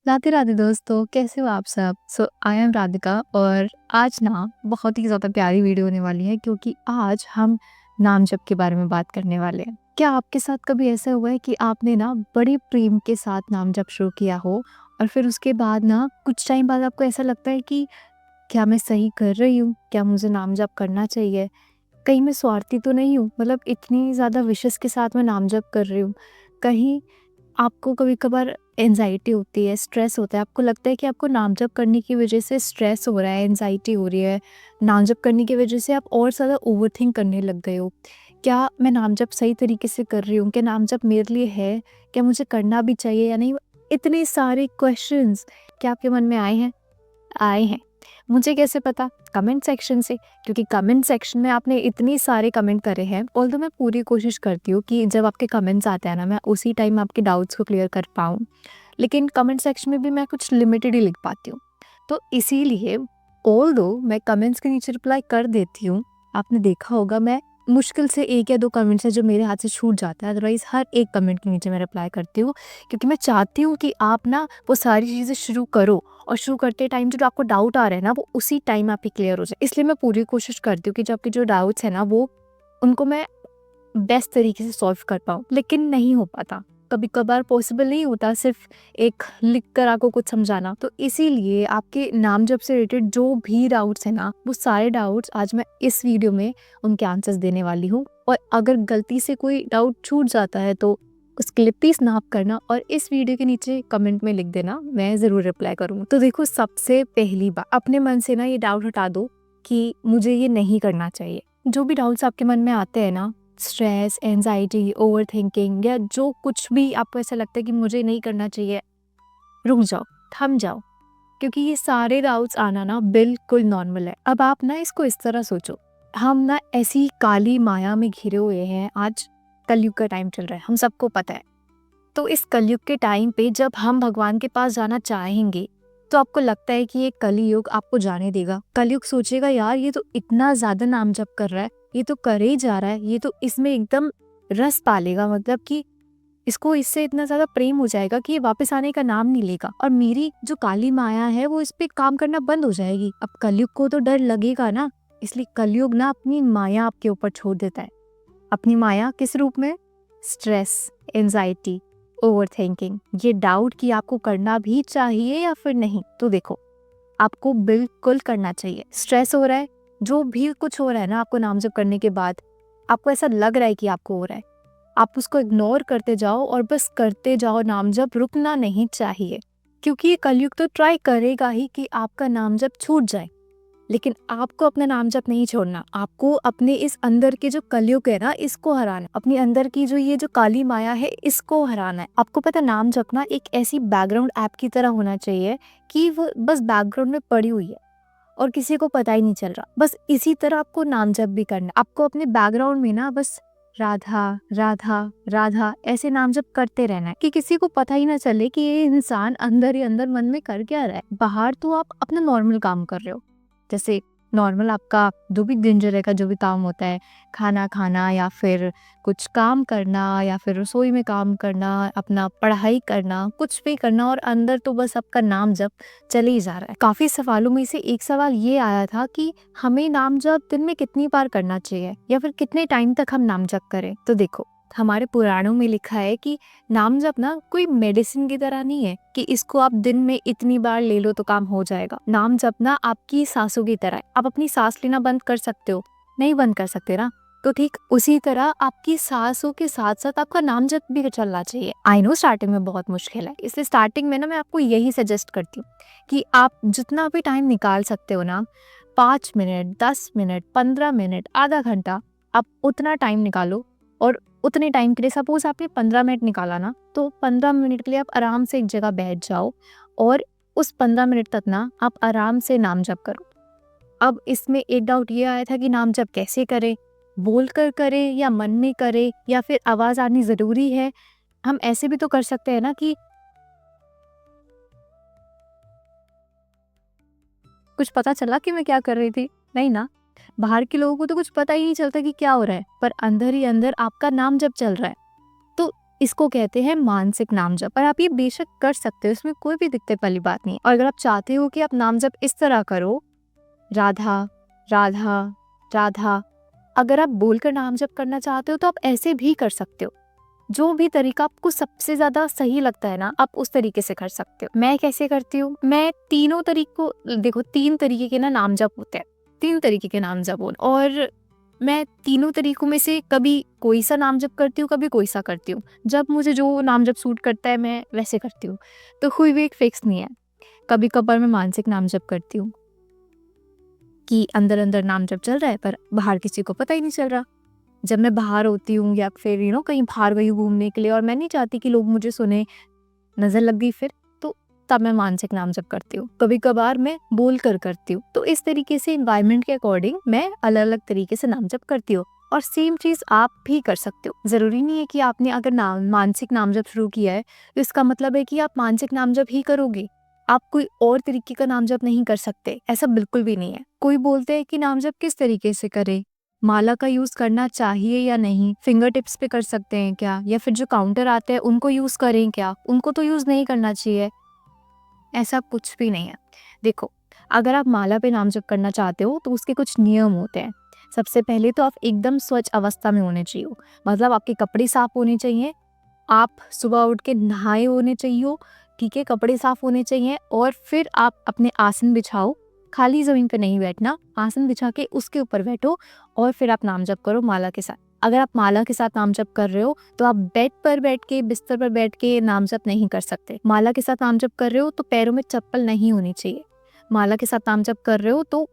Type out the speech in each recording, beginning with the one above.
राधे राधे दोस्तों, कैसे हो आप सब? आई एम राधिका और आज ना बहुत ही ज़्यादा प्यारी वीडियो होने वाली है क्योंकि आज हम नाम जप के बारे में बात करने वाले हैं। क्या आपके साथ कभी ऐसा हुआ है कि आपने ना बड़े प्रेम के साथ नाम जप शुरू किया हो और फिर उसके बाद ना कुछ टाइम बाद आपको ऐसा लगता है कि क्या मैं सही कर रही हूँ? क्या मुझे नाम जप करना चाहिए? कहीं मैं स्वार्थी तो नहीं हूँ? मतलब इतनी ज़्यादा विशेष के साथ मैं नाम जप कर रही हूँ। कहीं आपको कभी-कभार एंग्ज़ायटी होती है, स्ट्रेस होता है, आपको लगता है कि आपको नाम जप करने की वज़ह से स्ट्रेस हो रहा है, एंग्ज़ायटी हो रही है, नाम जप करने की वज़ह से आप और ज़्यादा ओवरथिंक करने लग गए हो। क्या मैं नाम जप सही तरीके से कर रही हूँ? क्या नाम जप मेरे लिए है? क्या मुझे करना भी चाहिए या नहीं? इतने सारे क्वेश्चंस क्या आपके मन में आए हैं? आए हैं। मुझे कैसे पता? कमेंट सेक्शन से, क्योंकि कमेंट सेक्शन में आपने इतने सारे कमेंट करे हैं। ऑल्दो मैं पूरी कोशिश करती हूँ कि जब आपके कमेंट्स आते हैं ना, मैं उसी टाइम आपके डाउट्स को क्लियर कर पाऊँ। लेकिन कमेंट सेक्शन में भी मैं कुछ लिमिटेड ही लिख पाती हूँ। तो इसीलिए ऑल्दो मैं कमेंट्स के नीचे रिप्लाई कर देती हूँ, आपने देखा होगा मैं मुश्किल से 1 या 2 कमेंट्स हैं जो मेरे हाथ से छूट जाता है, अदरवाइज़ हर एक कमेंट के नीचे मैं रिप्लाई करती हूँ, क्योंकि मैं चाहती हूँ कि आप ना वो सारी चीज़ें शुरू करो और शुरू करते टाइम जो आपको डाउट आ रहे हैं ना, वो उसी टाइम आपके क्लियर हो जाए। इसलिए मैं पूरी कोशिश करती हूँ कि जो आपके जो डाउट्स हैं ना, वो उनको मैं बेस्ट तरीके से सॉल्व कर पाऊँ, लेकिन नहीं हो पाता। कभी-कभार पॉसिबल नहीं होता सिर्फ़ एक लिख कर आपको कुछ समझाना। तो इसीलिए आपके नाम जप से रिलेटेड जो भी डाउट्स हैं ना, वो सारे डाउट्स आज मैं इस वीडियो में उनके आंसर्स देने वाली हूँ। और अगर गलती से कोई डाउट छूट जाता है तो उसके लिए प्लीज़ माफ़ करना और इस वीडियो के नीचे कमेंट में लिख देना, मैं ज़रूर रिप्लाई करूँगी। तो देखो, सबसे पहली बात, अपने मन से ना ये डाउट हटा दो कि मुझे ये नहीं करना चाहिए। जो भी डाउट्स आपके मन में आते हैं ना, स्ट्रेस, एंजाइटी, ओवरथिंकिंग या जो कुछ भी आपको ऐसा लगता है कि मुझे नहीं करना चाहिए, रुक जाओ, थम जाओ, क्योंकि ये सारे डाउट्स आना ना बिल्कुल नॉर्मल है। अब आप ना इसको इस तरह सोचो, हम ना ऐसी काली माया में घिरे हुए हैं। आज कलयुग का टाइम चल रहा है, हम सबको पता है। तो इस कलयुग के टाइम पे जब हम भगवान के पास जाना चाहेंगे, तो आपको लगता है कि ये कलयुग आपको जाने देगा? कलयुग सोचेगा, यार ये तो इतना ज़्यादा नाम जप कर रहा है, ये तो करे ही जा रहा है, ये तो इसमें एकदम रस पालेगा, मतलब कि इसको इससे इतना ज़्यादा प्रेम हो जाएगा कि ये वापस आने का नाम नहीं लेगा और मेरी जो काली माया है वो इस पे काम करना बंद हो जाएगी। अब कलयुग को तो डर लगेगा ना, इसलिए कलयुग ना अपनी माया आपके ऊपर छोड़ देता है। अपनी माया किस रूप में? स्ट्रेस, एंजाइटी, ओवरथिंकिंग, ये डाउट कि आपको करना भी चाहिए या फिर नहीं। तो देखो, आपको बिल्कुल करना चाहिए। स्ट्रेस हो रहा है, जो भी कुछ हो रहा है ना आपको नाम जप करने के बाद, आपको ऐसा लग रहा है कि आपको हो रहा है, आप उसको इग्नोर करते जाओ और बस करते जाओ नाम जप, रुकना नहीं चाहिए। क्योंकि ये कलयुग तो ट्राई करेगा ही कि आपका नाम जप छूट जाए, लेकिन आपको अपना नाम जप नहीं छोड़ना। आपको अपने इस अंदर के जो कलयुग है ना, इसको हराना, अपने अंदर की जो ये जो काली माया है, इसको हराना है। आपको पता, नाम जप ना एक ऐसी बैकग्राउंड ऐप की तरह होना चाहिए कि वो बस बैकग्राउंड में पड़ी हुई है और किसी को पता ही नहीं चल रहा। बस इसी तरह आपको नाम जप भी करना है। आपको अपने बैकग्राउंड में ना बस राधा राधा राधा ऐसे नाम जप करते रहना है कि किसी को पता ही ना चले कि ये इंसान अंदर ही अंदर मन में कर क्या रहा है। बाहर तो आप अपना नॉर्मल काम कर रहे हो, जैसे नॉर्मल आपका जो भी दिनचर्या का जो भी काम होता है, खाना खाना या फिर कुछ काम करना या फिर रसोई में काम करना, अपना पढ़ाई करना, कुछ भी करना, और अंदर तो बस आपका नाम जप चले ही जा रहा है। काफी सवालों में से एक सवाल ये आया था कि हमें नाम जप दिन में कितनी बार करना चाहिए या फिर कितने टाइम तक हम नाम जप करें। तो देखो, हमारे पुराणों में लिखा है कि नाम जप ना कोई मेडिसिन की तरह नहीं है कि इसको आप दिन में इतनी बार ले लो तो काम हो जाएगा। नाम जप ना आपकी सांसों की तरह है। आप अपनी सांस लेना बंद कर सकते हो? नहीं बंद कर सकते ना, तो ठीक उसी तरह आपकी सांसों के साथ साथ आपका नाम जप भी चलना चाहिए। आई नो स्टार्टिंग में बहुत मुश्किल है, इसलिए स्टार्टिंग में ना मैं आपको यही सजेस्ट करती हूँ कि आप जितना भी टाइम निकाल सकते हो ना, 5 मिनट, 10 मिनट, 15 मिनट, आधा घंटा, आप उतना टाइम निकालो। और उतने टाइम के लिए, सपोज आपने 15 मिनट निकाला ना, तो 15 मिनट के लिए आप आराम से एक जगह बैठ जाओ और उस 15 मिनट तक ना आप आराम से नाम जप करो। अब इसमें एक डाउट ये आया था कि नाम जप कैसे करें, बोल कर करें या मन में करें या फिर आवाज आनी जरूरी है? हम ऐसे भी तो कर सकते हैं ना कि कुछ पता चला कि मैं क्या कर रही थी? नहीं ना। बाहर के लोगों को तो कुछ पता ही नहीं चलता कि क्या हो रहा है, पर अंदर ही अंदर आपका नाम जप चल रहा है। तो इसको कहते हैं मानसिक नाम जप। और आप ये बेशक कर सकते हो, इसमें कोई भी दिक्कत वाली बात नहीं है। और अगर आप चाहते हो कि आप नाम जप इस तरह करो, राधा राधा राधा, अगर आप बोलकर नाम जप करना चाहते हो तो आप ऐसे भी कर सकते हो। जो भी तरीका आपको सबसे ज्यादा सही लगता है ना, आप उस तरीके से कर सकते हो। मैं कैसे करती हूँ, मैं तीनों तरीकों, देखो 3 तरीके के ना नाम जप होते हैं, 3 तरीके के नाम जप हो, और मैं तीनों तरीकों में से कभी कोई सा नाम जप करती हूँ, कभी कोई सा करती हूँ। जब मुझे जो नाम जप सूट करता है मैं वैसे करती हूँ, तो कोई भी एक फिक्स नहीं है। कभी कभार मैं मानसिक नाम जप करती हूँ कि अंदर अंदर नाम जप चल रहा है पर बाहर किसी को पता ही नहीं चल रहा। जब मैं बाहर होती हूँ या फिर कहीं बाहर गई हूँ घूमने के लिए और मैं नहीं चाहती कि लोग मुझे सुने, नजर लग गई फिर, तो तब मैं मानसिक नाम जप करती हूँ। कभी कभार मैं बोल कर करती हूँ। तो इस तरीके से एनवायरनमेंट के अकॉर्डिंग मैं अलग अलग तरीके से नाम जप करती हूँ। और सेम चीज आप भी कर सकते हो। जरूरी नहीं है कि आपने अगर मानसिक नाम जप शुरू किया है तो इसका मतलब है कि आप मानसिक नाम जप ही करोगे, आप कोई और तरीके का नाम जप नहीं कर सकते, ऐसा बिल्कुल भी नहीं है। कोई बोलते हैं कि नाम जप किस तरीके से करें, माला का यूज करना चाहिए या नहीं, फिंगर टिप्स पे कर सकते हैं क्या, या फिर जो काउंटर आते हैं उनको यूज करें क्या, उनको तो यूज नहीं करना चाहिए, ऐसा कुछ भी नहीं है। देखो, अगर आप माला पे नाम जप करना चाहते हो तो उसके कुछ नियम होते हैं। सबसे पहले तो आप एकदम स्वच्छ अवस्था में होने चाहिए, मतलब आपके कपड़े साफ होने चाहिए, आप सुबह उठ के नहाए होने चाहिए, ठीक है, कपड़े साफ होने चाहिए। और फिर आप अपने आसन बिछाओ, खाली जमीन पे नहीं बैठना, आसन बिछा के उसके ऊपर बैठो और फिर आप नाम जप करो माला के साथ। अगर आप माला के साथ नाम जप कर रहे हो तो आप बेड पर बैठ के, बिस्तर पर बैठ के नाम जप नहीं कर सकते। माला के साथ नाम जप कर रहे हो तो पैरों में चप्पल नहीं होनी चाहिए। माला के साथ नाम जप कर रहे हो तो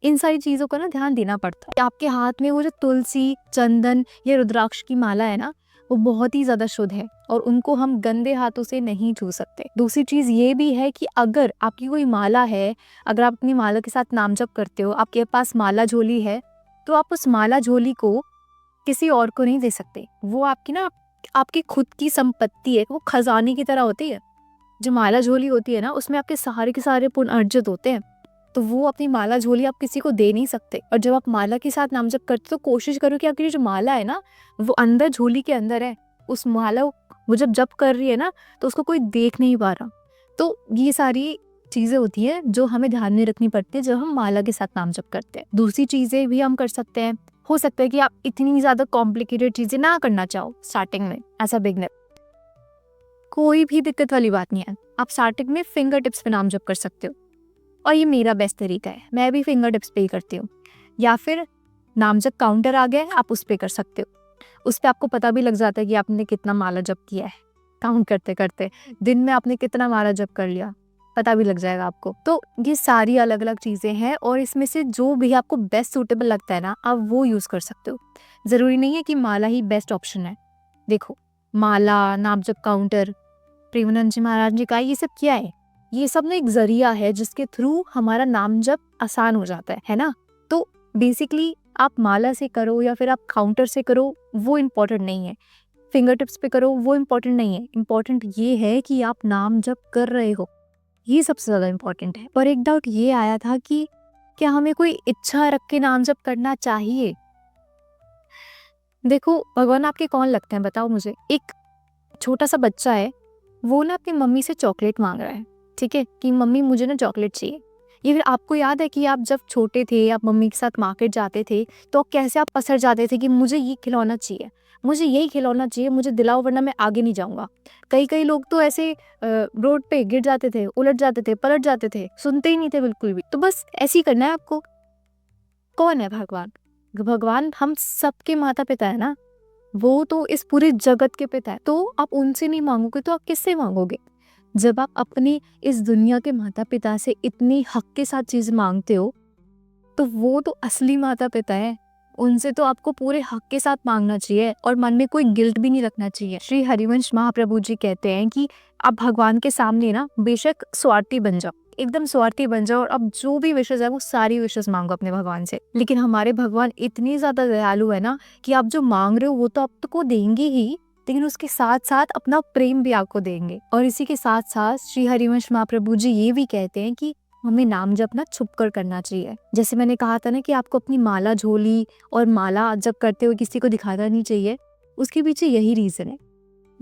इन सारी चीजों का ना ध्यान देना पड़ता है। आपके हाथ में वो जो तुलसी, चंदन या रुद्राक्ष की माला है ना, वो बहुत ही ज्यादा शुद्ध है और उनको हम गंदे हाथों से नहीं छू सकते। दूसरी चीज ये भी है कि अगर आपकी कोई माला है, अगर आप अपनी माला के साथ नाम जप करते हो, आपके पास माला झोली है, तो आप उस माला झोली को किसी और को नहीं दे सकते। वो आपकी ना, आपकी खुद की संपत्ति है, वो खजाने की तरह होती है। जो माला झोली होती है ना, उसमें आपके सारे के सारे पुण्य अर्जित होते हैं, तो वो अपनी माला झोली आप किसी को दे नहीं सकते। और जब आप माला के साथ नाम जप करते हो तो कोशिश करो कि आपकी जो माला है ना, वो अंदर झोली के अंदर है। उस माला वो जब जप कर रही है ना, तो उसको कोई देख नहीं पा रहा। तो ये सारी चीजें होती हैं जो हमें ध्यान में रखनी पड़ती है जब हम माला के साथ नाम जप करते हैं। दूसरी चीजें भी हम कर सकते हैं। हो सकता है कि आप इतनी ज्यादा कॉम्प्लिकेटेड चीजें ना करना चाहो स्टार्टिंग में, एज अ बिगनर, कोई भी दिक्कत वाली बात नहीं है। आप स्टार्टिंग में फिंगर टिप्स पे नाम जप कर सकते हो, और ये मेरा बेस्ट तरीका है, मैं भी फिंगर टिप्स पे ही करती हूँ। या फिर नाम जप काउंटर आ गया है, आप उस पे कर सकते हो। उस पे आपको पता भी लग जाता है कि आपने कितना माला जप किया है, काउंट करते करते दिन में आपने कितना माला जप कर लिया, पता भी लग जाएगा आपको। तो ये सारी अलग अलग चीजें हैं और इसमें से जो भी आपको बेस्ट सूटेबल लगता है ना, आप वो यूज कर सकते हो। जरूरी नहीं है कि माला ही बेस्ट ऑप्शन है। देखो, माला, नाम जप काउंटर, प्रेमानंद जी महाराज जी का ये सब क्या है, ये सब ना एक जरिया है जिसके थ्रू हमारा नाम जप आसान हो जाता है ना। तो बेसिकली आप माला से करो या फिर आप काउंटर से करो, वो इम्पोर्टेंट नहीं है। फिंगर टिप्स पे करो, वो इम्पोर्टेंट नहीं है। इम्पोर्टेंट ये है कि आप नाम जप कर रहे हो, ये सबसे ज्यादा इम्पोर्टेंट है। पर एक डाउट ये आया था कि क्या हमें कोई इच्छा रख के नाम जप करना चाहिए? देखो, भगवान आपके कौन लगते हैं बताओ मुझे। एक छोटा सा बच्चा है, वो ना अपनी मम्मी से चॉकलेट मांग रहा है, ठीक है, कि मम्मी मुझे ना चॉकलेट चाहिए। ये फिर आपको याद है कि आप जब छोटे थे, आप मम्मी के साथ मार्केट जाते थे, तो कैसे आप पसर जाते थे कि मुझे ये खिलौना चाहिए, मुझे यही खिलौना चाहिए, मुझे दिलाओ वरना मैं आगे नहीं जाऊंगा। कई कई लोग तो ऐसे रोड पे गिर जाते थे, उलट जाते थे, पलट जाते थे, सुनते ही नहीं थे बिल्कुल भी। तो बस ऐसे ही करना है आपको। कौन है भगवान? भगवान हम सबके माता पिता है ना, वो तो इस पूरे जगत के पिता है। तो आप उनसे नहीं मांगोगे तो आप किससे मांगोगे? जब आप अपने इस दुनिया के माता पिता से इतनी हक के साथ चीज मांगते हो, तो वो तो असली माता पिता है, उनसे तो आपको पूरे हक के साथ मांगना चाहिए और मन में कोई गिल्ट भी नहीं रखना चाहिए। श्री हरिवंश महाप्रभु जी कहते हैं कि आप भगवान के सामने ना बेशक स्वार्थी बन जाओ, एकदम स्वार्थी बन जाओ, और अब जो भी विशेष है वो सारी विशेष मांगो अपने भगवान से। लेकिन हमारे भगवान इतनी ज्यादा दयालु है ना कि आप जो मांग रहे हो वो तो आपको देंगे ही, लेकिन उसके साथ साथ अपना प्रेम भी आपको देंगे। और इसी के साथ साथ श्री हरिवंश महाप्रभु जी ये भी कहते हैं कि हमें नाम जप ना छुप कर करना चाहिए। जैसे मैंने कहा था ना कि आपको अपनी माला झोली और माला जप करते हुए किसी को दिखाना नहीं चाहिए, उसके पीछे यही रीजन है।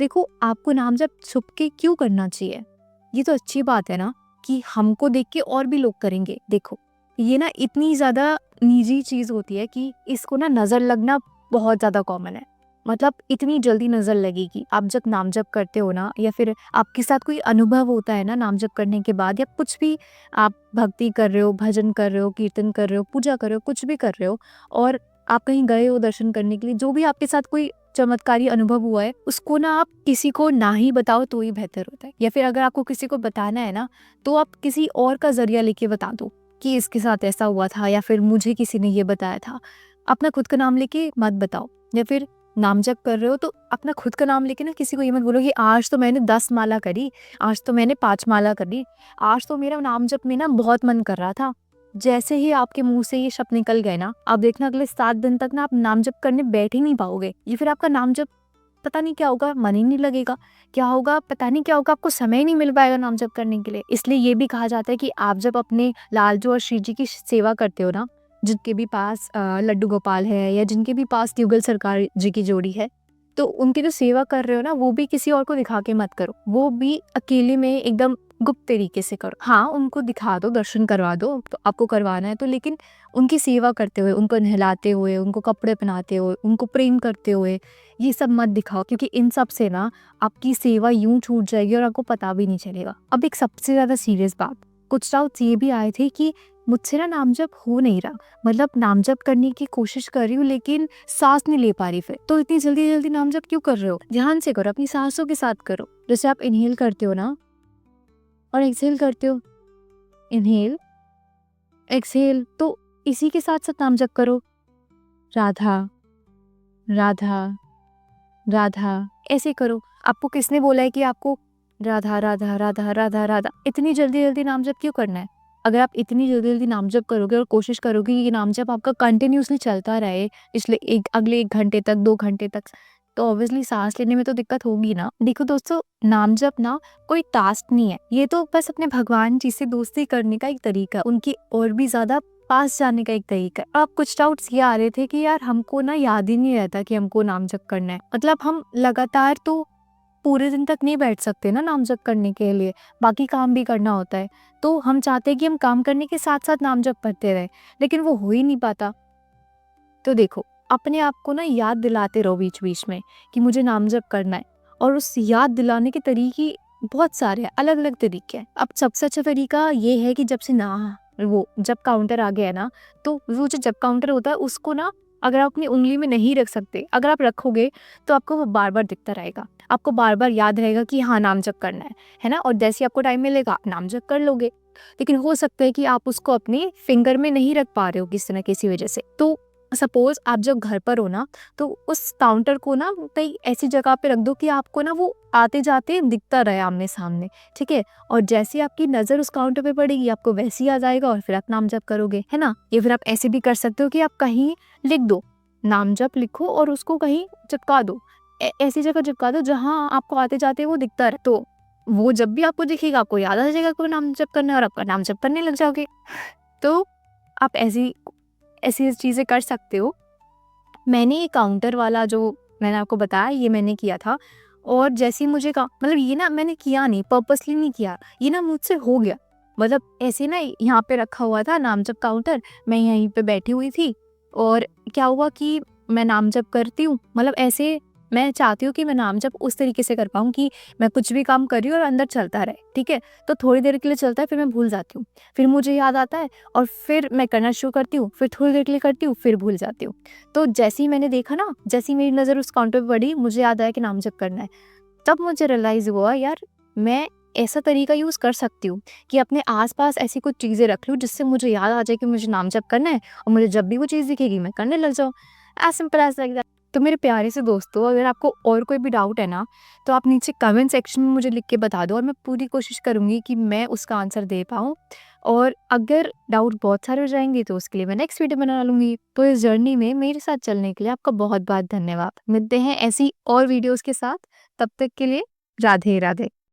देखो, आपको नाम जप छुप के क्यों करना चाहिए? ये तो अच्छी बात है ना कि हमको देख के और भी लोग करेंगे। देखो, ये ना इतनी ज़्यादा निजी चीज़ होती है कि इसको ना नज़र लगना बहुत ज़्यादा कॉमन है। मतलब इतनी जल्दी नज़र लगेगी। आप जब नाम जप करते हो ना, या फिर आपके साथ कोई अनुभव होता है ना नाम जप करने के बाद, या कुछ भी आप भक्ति कर रहे हो, भजन कर रहे हो, कीर्तन कर रहे हो, पूजा कर रहे हो, कुछ भी कर रहे हो, और आप कहीं गए हो दर्शन करने के लिए, जो भी आपके साथ कोई चमत्कारी अनुभव हुआ है, उसको ना आप किसी को ना ही बताओ तो ही बेहतर होता है। या फिर अगर आपको किसी को बताना है ना, तो आप किसी और का ज़रिया लेके बता दो कि इसके साथ ऐसा हुआ था, या फिर मुझे किसी ने ये बताया था। अपना खुद का नाम लेके मत बताओ। या फिर नाम जप कर रहे हो तो अपना खुद का नाम लेके ना किसी को ये मत बोलो कि आज तो मैंने 10 माला करी, आज तो मैंने 5 माला करी, आज तो मेरा नाम जप में ना बहुत मन कर रहा था। जैसे ही आपके मुंह से ये शब्द निकल गए ना, आप देखना अगले 7 दिन तक ना आप नाम जप करने बैठ ही नहीं पाओगे। या फिर आपका नाम जप पता नहीं क्या होगा, मन ही नहीं लगेगा, क्या होगा पता नहीं क्या होगा, आपको समय ही नहीं मिल पाएगा नाम जप करने के लिए। इसलिए ये भी कहा जाता है कि आप जब अपने लालजू और श्री जी की सेवा करते हो ना, जिनके भी पास लड्डू गोपाल है, या जिनके भी पास युगल सरकार जी की जोड़ी है, तो उनकी जो सेवा कर रहे हो ना, वो भी किसी और को दिखा के मत करो। वो भी अकेले में एकदम गुप्त तरीके से करो। हाँ, उनको दिखा दो, दर्शन करवा दो, तो आपको करवाना है तो, लेकिन उनकी सेवा करते हुए, उनको नहलाते हुए, उनको कपड़े पहनाते हुए, उनको प्रेम करते हुए, ये सब मत दिखाओ, क्योंकि इन सब से ना आपकी सेवा यूं छूट जाएगी और आपको पता भी नहीं चलेगा। अब एक सबसे ज्यादा सीरियस बात, कुछ डाउट्स ये भी आए थे कि मुझसे ना नाम जप हो नहीं रहा, मतलब नाम जप करने की कोशिश कर रही हूँ लेकिन सांस नहीं ले पा रही। फिर तो इतनी जल्दी जल्दी नाम जप क्यों कर रहे हो? ध्यान से करो, अपनी सांसों के साथ करो। जैसे आप इनहेल करते हो ना और एक्सहेल करते हो, इनहेल एक्सहेल, तो इसी के साथ साथ नाम जप करो। राधा राधा राधा, ऐसे करो। आपको किसने बोला है कि आपको राधा राधा राधा राधा राधा इतनी जल्दी जल्दी नाम जप क्यों करना है? अगर आप इतनी जल्दी जल्दी नाम जप करोगे और कोशिश करोगे कि ये नाम जप आपका कंटिन्यूअसली चलता रहे पिछले अगले 1 घंटे तक, 2 घंटे तक, तो ऑब्वियसली सांस लेने में तो दिक्कत होगी ना। देखो दोस्तों, नाम जप ना कोई टास्क नहीं है, ये तो बस अपने भगवान जी से दोस्ती करने का एक तरीका है, उनकी और भी ज्यादा पास जाने का एक तरीका है। अब कुछ डाउट्स ये आ रहे थे कि यार हमको ना याद ही नहीं रहता कि हमको नाम जप करना है। मतलब हम लगातार तो पूरे दिन तक नहीं बैठ सकते ना नाम जप करने के लिए, बाकी काम भी करना होता है। तो हम चाहते हैं कि हम काम करने के साथ साथ नाम जप करते रहे, लेकिन वो हो ही नहीं पाता। तो देखो, अपने आप को ना याद दिलाते रहो बीच बीच में कि मुझे नाम जप करना है, और उस याद दिलाने के तरीके बहुत सारे हैं, अलग अलग तरीके हैं। अब सबसे अच्छा तरीका ये है कि जब से ना वो जब काउंटर आ गया है ना, तो वो जो जब काउंटर होता है उसको ना अगर आप अपनी उंगली में नहीं रख सकते, अगर आप रखोगे तो आपको वो बार बार दिखता रहेगा, आपको बार बार याद रहेगा कि हाँ नाम जप करना है ना। और जैसे आपको टाइम मिलेगा आप नाम जप कर लोगे। लेकिन हो सकता है कि आप उसको अपने फिंगर में नहीं रख पा रहे हो किसी न किसी वजह से। तो सपोज आप जब घर पर हो ना, तो उस काउंटर को ना कहीं ऐसी जगह पे रख दो कि आपको ना वो आते जाते दिखता रहे आमने सामने, ठीक है। और जैसे आपकी नजर उस काउंटर पे पड़ेगी, आपको वैसे ही आ जाएगा और फिर आप नाम जप करोगे, है ना। या फिर आप ऐसे भी कर सकते हो कि आप कहीं लिख दो, नाम जप लिखो और उसको कहीं चिपका दो, ऐसी जगह चिपका दो जहाँ आपको आते जाते वो दिखता रहे। तो वो जब भी आपको दिखेगा आपको याद आ जाएगा कि नाम जप करना है, और आपका नाम जप करने लग जाओगे। तो आप ऐसी ऐसी चीजें कर सकते हो। मैंने ये काउंटर वाला जो मैंने आपको बताया, ये मैंने किया था। और जैसे ही मुझे मतलब ये ना मैंने किया नहीं, पर्पसली नहीं किया, ये ना मुझसे हो गया। मतलब ऐसे ना यहाँ पे रखा हुआ था नाम जप काउंटर, मैं यहीं पे बैठी हुई थी, और क्या हुआ कि मैं नाम जप करती हूँ, मतलब ऐसे मैं चाहती हूँ कि मैं नाम जप उस तरीके से कर पाऊँ कि मैं कुछ भी काम कर रही हूँ और अंदर चलता रहे, ठीक है। तो थोड़ी देर के लिए चलता है, फिर मैं भूल जाती हूँ, फिर मुझे याद आता है, और फिर मैं करना शुरू करती हूँ, फिर थोड़ी देर के लिए करती हूँ, फिर भूल जाती हूँ। तो जैसे ही मैंने देखा ना, जैसे ही मेरी नज़र उस काउंटर पर पड़ी, मुझे याद आया कि नाम जप करना है, तब मुझे रियलाइज हुआ यार मैं ऐसा तरीका यूज़ कर सकती हूँ कि अपने आसपास ऐसी कुछ चीज़ें रख लूँ जिससे मुझे याद आ जाए कि मुझे नाम जप करना है, और मुझे जब भी वो चीज़ दिखेगी मैं करने लग जाऊँ। As simple as like that. तो मेरे प्यारे से दोस्तों, अगर आपको और कोई भी डाउट है ना, तो आप नीचे कमेंट सेक्शन में मुझे लिख के बता दो, और मैं पूरी कोशिश करूँगी कि मैं उसका आंसर दे पाऊँ। और अगर डाउट बहुत सारे हो जाएंगे तो उसके लिए मैं नेक्स्ट वीडियो बना लूँगी। तो इस जर्नी में मेरे साथ चलने के लिए आपका बहुत बहुत धन्यवाद। मिलते हैं ऐसी और वीडियोज़ के साथ, तब तक के लिए राधे राधे।